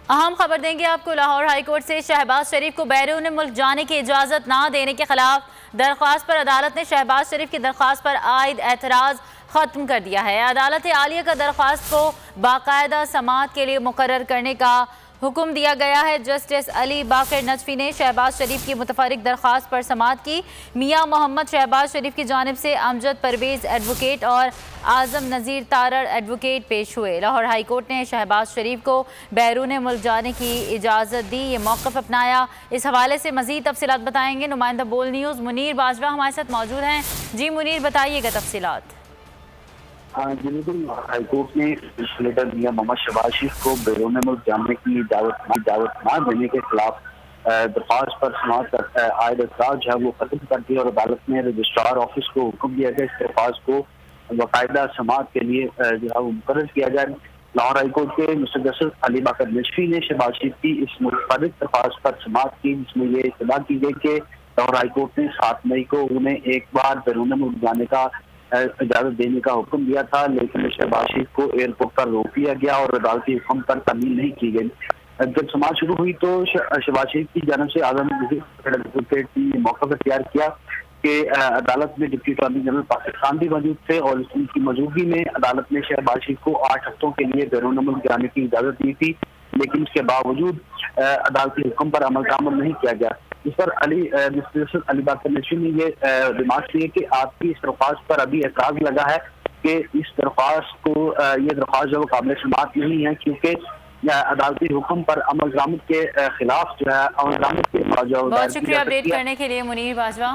अहम खबर देंगे आपको। लाहौर हाईकोर्ट से शहबाज शरीफ को बैरून मुल्क जाने की इजाज़त ना देने के खिलाफ दरख्वास्त पर अदालत ने शहबाज शरीफ की दरख्वास्त पर आयद एतराज़ ख़त्म कर दिया है। अदालत आलिया का दरख्वास्त को बाकायदा समाअत के लिए मुकर्रर करने का हुक्म दिया गया है। जस्टिस अली बाकर नजफी ने शहबाज शरीफ की मुतफरिक दरख्वास्त पर समाअत की। मियाँ मोहम्मद शहबाज शरीफ की जानिब से अमजद परवेज़ एडवोकेट और आज़म नज़ीर तारड़ एडवोकेट पेश हुए। लाहौर हाईकोर्ट ने शहबाज शरीफ को बैरून मुल्क जाने की इजाज़त दी, ये मौक़िफ़ अपनाया। इस हवाले से मज़ीद तफसीलात बताएंगे नुमाइंदा बोल न्यूज़ मुनीर बाजवा हमारे साथ मौजूद हैं। जी मुनीर, बताइएगा तफसीलात। बिल्कुल, हाईकोर्ट ने लीडर मियां मोहम्मद शहबाज शरीफ को बैरून मुल्क जाने की इजाज़त न देने के खिलाफ दरख्वास्त पर समाअत का आयद एतराज़ जो है वो खत्म कर दिया और अदालत ने रजिस्ट्रार ऑफिस को हुक्म दिया गया इस दरख्वास्त को बाकायदा समाअत के लिए जो है वो मुकर्रर किया जाए। लाहौर हाईकोर्ट के मिस्टर जस्टिस अली बाकर नजफी ने शहबाज शरीफ की इस मुतफरिक दरख्वास्त पर समाअत की, जिसमें ये इत्तला की गई कि लाहौर हाईकोर्ट ने 7 मई को उन्हें एक बार बैरून मुल्क जाने का इजाजत देने का हुक्म दिया था, लेकिन शहबाज शरीफ को एयरपोर्ट पर रोक दिया गया और अदालती हुक्म पर तामील नहीं की गई। जब समाअत शुरू हुई तो शहबाज शरीफ की जानिब से आज़म एडवोकेट ने मौका इख्तियार किया कि अदालत में डिप्टी अटॉर्नी जनरल पाकिस्तान भी मौजूद थे और उनकी मौजूदगी में अदालत ने शहबाज शरीफ को 8 हफ्तों के लिए बैरून मुल्क जाने की इजाजत दी थी, लेकिन इसके बावजूद अदालती हुक्म पर अमल नहीं किया गया। इस पर अली बाकर नजफी ने ये रिमार्क किए कि आपकी इस दरख्वास्त पर अभी एतराज लगा है कि इस दरख्वास्त को ये दरख्वास्त जो काबिल समाअत नहीं है, क्योंकि अदालती हुक्म पर अमल के खिलाफ जो है बहुत शुक्रिया अपडेट करने के लिए मुनीर बाजवा।